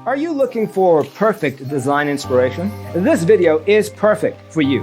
Are you looking for perfect design inspiration? This video is perfect for you.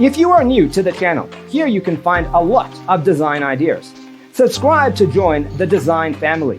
If you are new to the channel, here you can find a lot of design ideas. Subscribe to join the design family.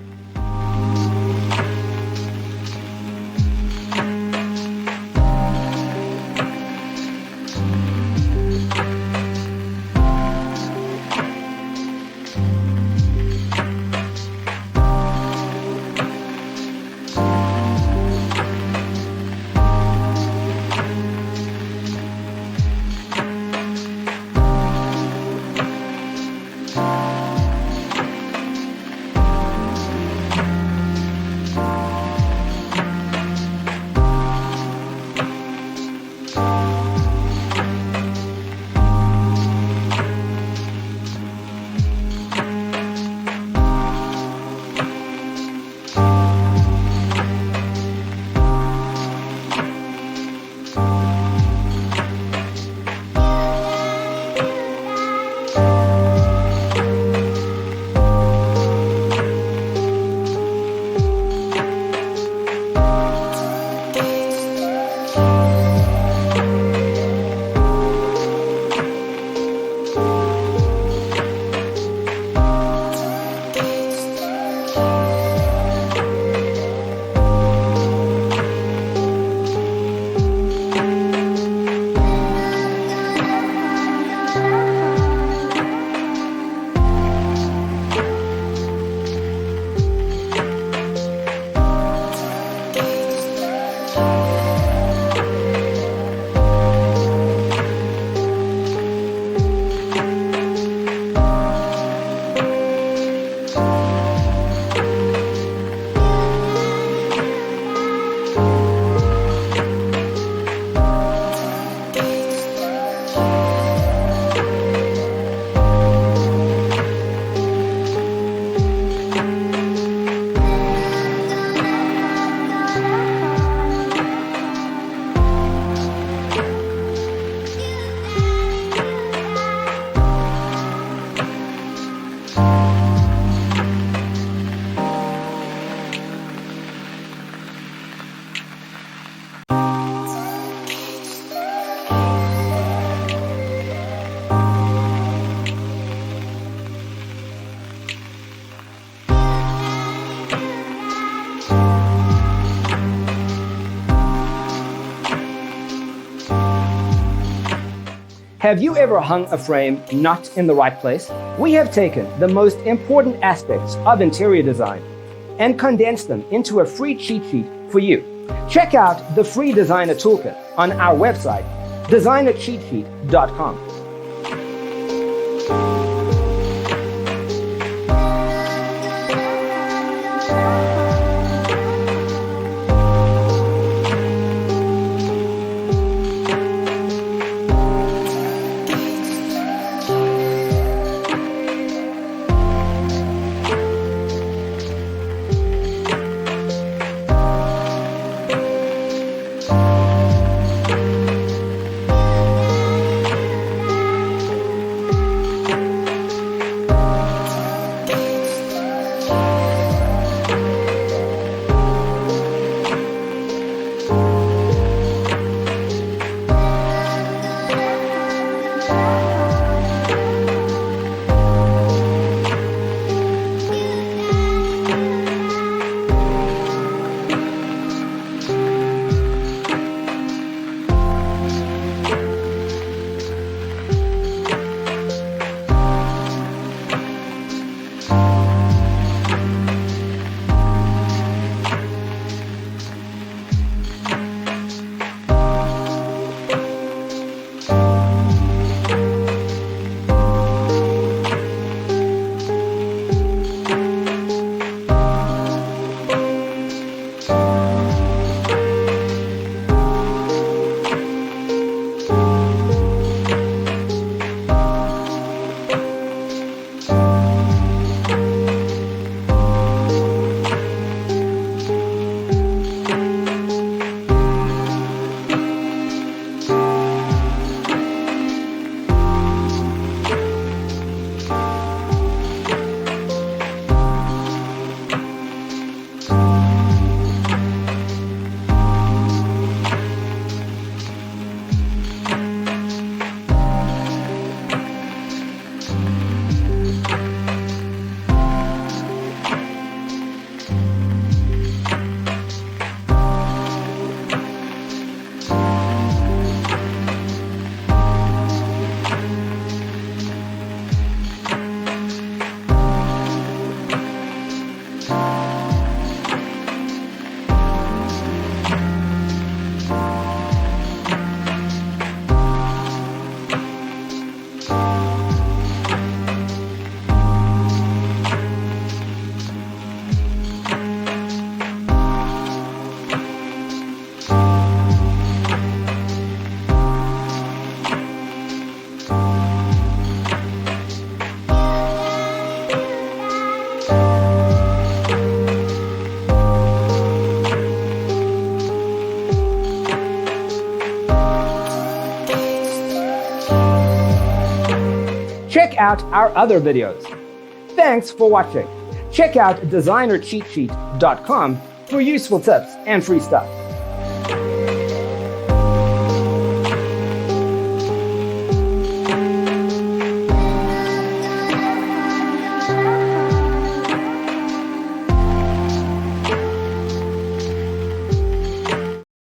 Have you ever hung a frame not in the right place? We have taken the most important aspects of interior design and condensed them into a free cheat sheet for you. Check out the free designer toolkit on our website, designercheatsheet.com. Check out our other videos. Thanks for watching. Check out designercheatsheet.com for useful tips and free stuff.